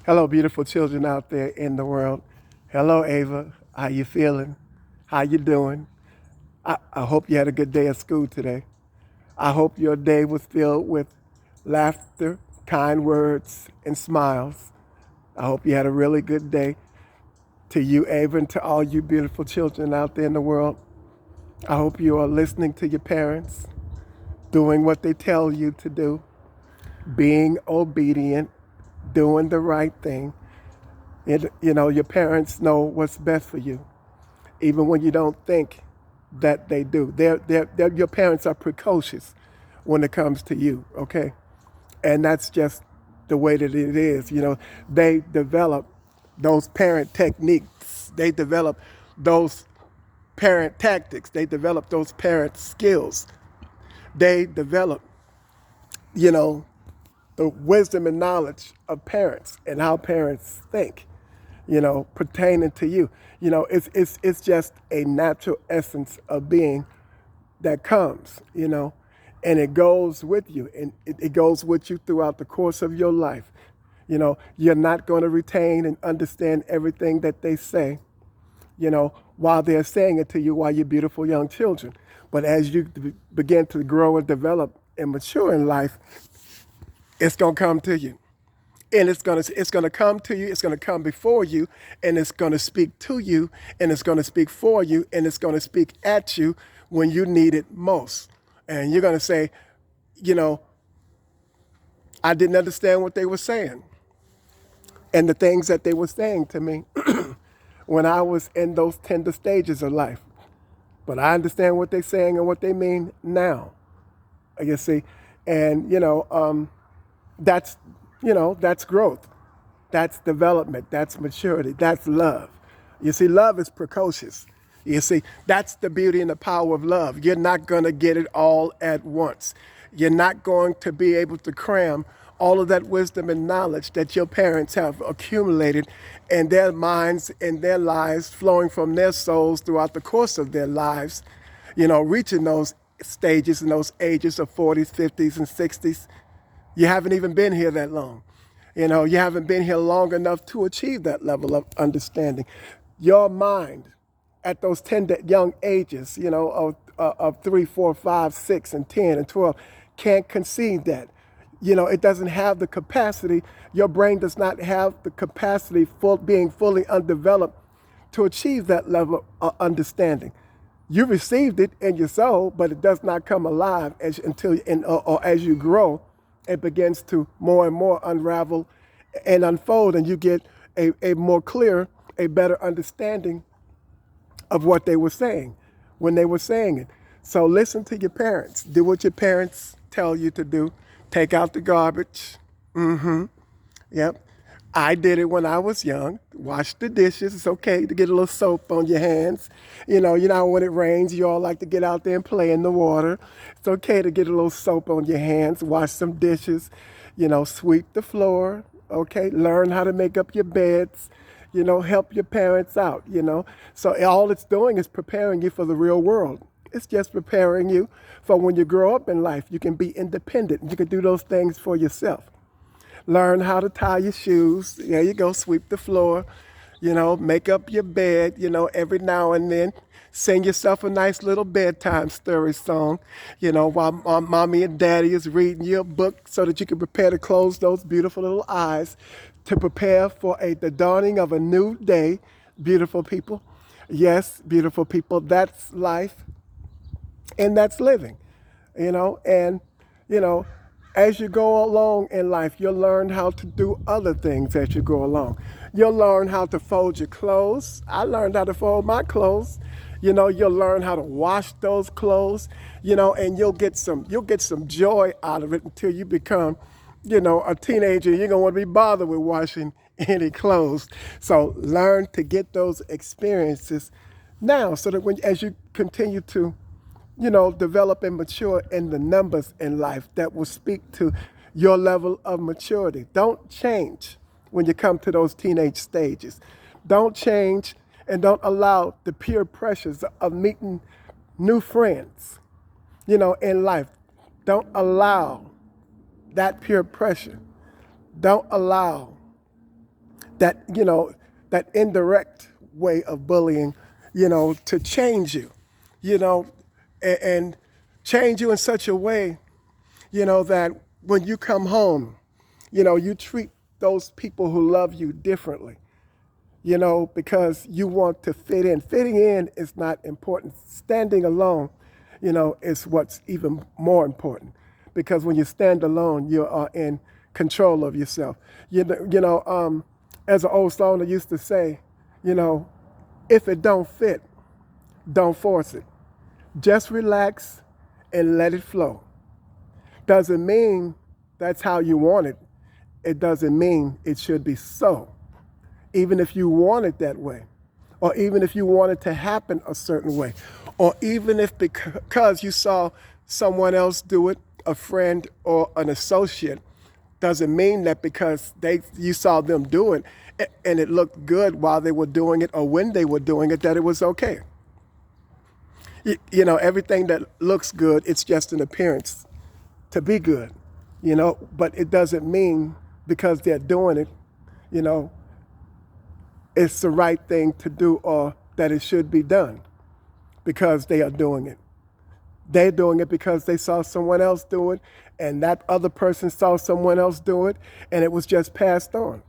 Hello, beautiful children out there in the world. Hello, Ava. How you feeling? How you doing? I hope you had a good day at school today. I hope your day was filled with laughter, kind words, and smiles. I hope you had a really good day. To you, Ava, and to all you beautiful children out there in the world, I hope you are listening to your parents, doing what they tell you to do, being obedient, doing the right thing. Your parents know what's best for you, even when you don't think that they do. Your parents are precocious when it comes to you, okay? And that's just the way that it is. They develop those parent techniques, they develop those parent tactics, they develop those parent skills, they develop, you know, the wisdom and knowledge of parents and how parents think, pertaining to you. It's just a natural essence of being that comes, and it goes with you, and it goes with you throughout the course of your life. You're not going to retain and understand everything that they say, while they're saying it to you while you're beautiful young children. But as you begin to grow and develop and mature in life, it's going to come to you. And it's gonna come to you, it's gonna come before you, and it's gonna speak to you, and it's gonna speak for you, and it's gonna speak at you when you need it most. And you're gonna say, you know, I didn't understand what they were saying. And the things that they were saying to me when I was in those tender stages of life. But I understand what they're saying and what they mean now. You see? And that's that's growth. That's development. That's maturity. That's love. You see, love is precocious. You see, that's the beauty and the power of love. You're not going to get it all at once. You're not going to be able to cram all of that wisdom and knowledge that your parents have accumulated in their minds, in their lives, flowing from their souls throughout the course of their lives, reaching those stages and those ages of 40s, 50s, and 60s. You haven't even been here that long. You haven't been here long enough to achieve that level of understanding. Your mind at those tender young ages, of 3, 4, 5, 6, and 10, and 12, can't conceive that. It doesn't have the capacity. Your brain does not have the capacity for being fully undeveloped to achieve that level of understanding. You received it in your soul, but it does not come alive or as you grow, it begins to more and more unravel and unfold, and you get a more clear, a better understanding of what they were saying when they were saying it. So listen to your parents. Do what your parents tell you to do. Take out the garbage. Yep. I did it when I was young. Wash the dishes. It's okay to get a little soap on your hands. When it rains, you all like to get out there and play in the water. It's okay to get a little soap on your hands, wash some dishes, sweep the floor, okay? Learn how to make up your beds, help your parents out, So all it's doing is preparing you for the real world. It's just preparing you for when you grow up in life, you can be independent. You can do those things for yourself. Learn how to tie your shoes. There you go, sweep the floor, make up your bed, every now and then. Sing yourself a nice little bedtime story song, while mommy and daddy is reading you a book so that you can prepare to close those beautiful little eyes to prepare for the dawning of a new day, beautiful people. Yes, beautiful people, that's life and that's living, and you know as you go along in life, you'll learn how to do other things as you go along. You'll learn how to fold your clothes. I learned how to fold my clothes. You'll learn how to wash those clothes, and you'll get some joy out of it until you become, a teenager. You're gonna want to be bothered with washing any clothes. So learn to get those experiences now so that as you continue to develop and mature in the numbers in life that will speak to your level of maturity. Don't change when you come to those teenage stages. Don't change and don't allow the peer pressures of meeting new friends, in life. Don't allow that peer pressure. Don't allow that, that indirect way of bullying, to change you, and change you in such a way, that when you come home, you treat those people who love you differently, because you want to fit in. Fitting in is not important. Standing alone, is what's even more important. Because when you stand alone, you are in control of yourself. As an old song used to say, if it don't fit, don't force it. Just relax and let it flow. Doesn't mean that's how you want it. It doesn't mean it should be so. Even if you want it that way, or even if you want it to happen a certain way, or even if because you saw someone else do it, a friend or an associate, doesn't mean that because you saw them do it and it looked good while they were doing it or when they were doing it, that it was okay. Everything that looks good, it's just an appearance to be good, but it doesn't mean because they're doing it, it's the right thing to do or that it should be done because they are doing it. They're doing it because they saw someone else do it, and that other person saw someone else do it, and it was just passed on.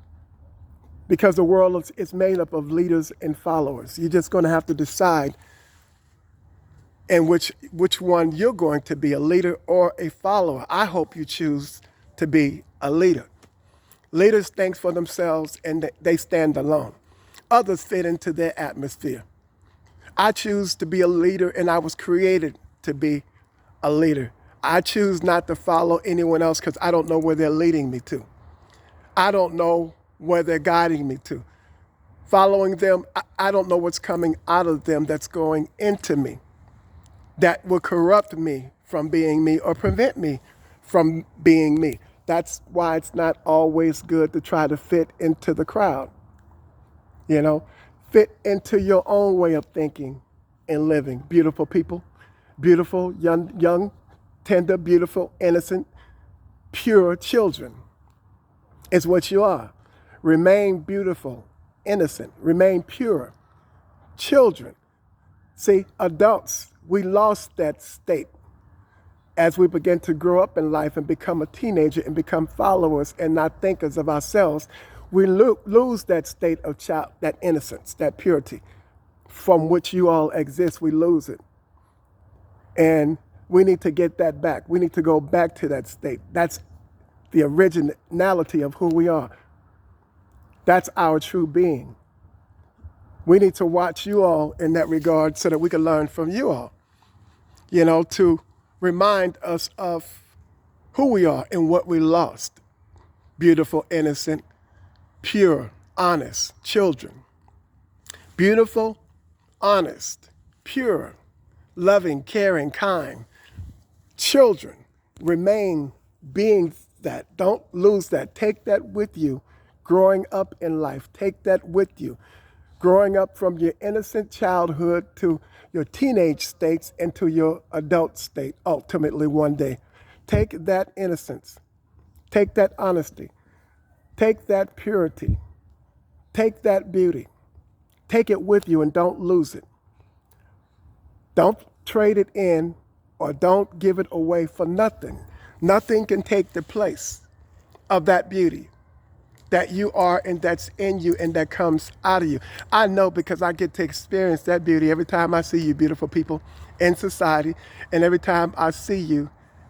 Because the world is made up of leaders and followers. You're just going to have to decide in which one you're going to be, a leader or a follower. I hope you choose to be a leader. Leaders think for themselves and they stand alone. Others fit into their atmosphere. I choose to be a leader, and I was created to be a leader. I choose not to follow anyone else because I don't know where they're leading me to. I don't know where they're guiding me to. Following them, I don't know what's coming out of them that's going into me, that will corrupt me from being me or prevent me from being me. That's why it's not always good to try to fit into the crowd. Fit into your own way of thinking and living. Beautiful people, beautiful, young, tender, beautiful, innocent, pure children is what you are. Remain beautiful, innocent, remain pure. Children. See, adults, we lost that state as we begin to grow up in life and become a teenager and become followers and not thinkers of ourselves. We lose that state of child, that innocence, that purity from which you all exist. We lose it. And we need to get that back. We need to go back to that state. That's the originality of who we are. That's our true being. We need to watch you all in that regard so that we can learn from you all, to remind us of who we are and what we lost. Beautiful, innocent, pure, honest children. Beautiful, honest, pure, loving, caring, kind children. Remain being that. Don't lose that. Take that with you growing up in life. Take that with you. Growing up from your innocent childhood to your teenage states and to your adult state, ultimately one day. Take that innocence. Take that honesty. Take that purity. Take that beauty. Take it with you and don't lose it. Don't trade it in or don't give it away for nothing. Nothing can take the place of that beauty that you are and that's in you and that comes out of you. I know because I get to experience that beauty every time I see you, beautiful people, in society, and every time I see you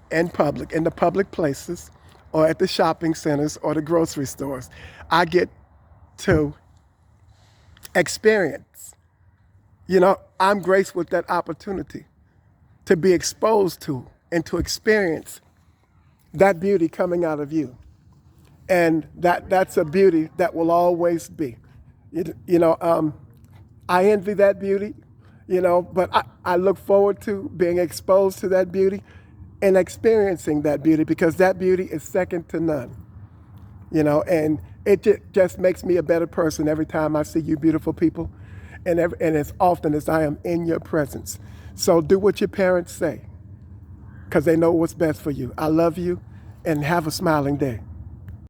in public, in the public places, or at the shopping centers or the grocery stores. I get to experience. I'm graced with that opportunity to be exposed to and to experience that beauty coming out of you. And that's a beauty that will always be. I envy that beauty, but I look forward to being exposed to that beauty and experiencing that beauty because that beauty is second to none. And it just makes me a better person every time I see you beautiful people and as often as I am in your presence. So do what your parents say because they know what's best for you. I love you and have a smiling day.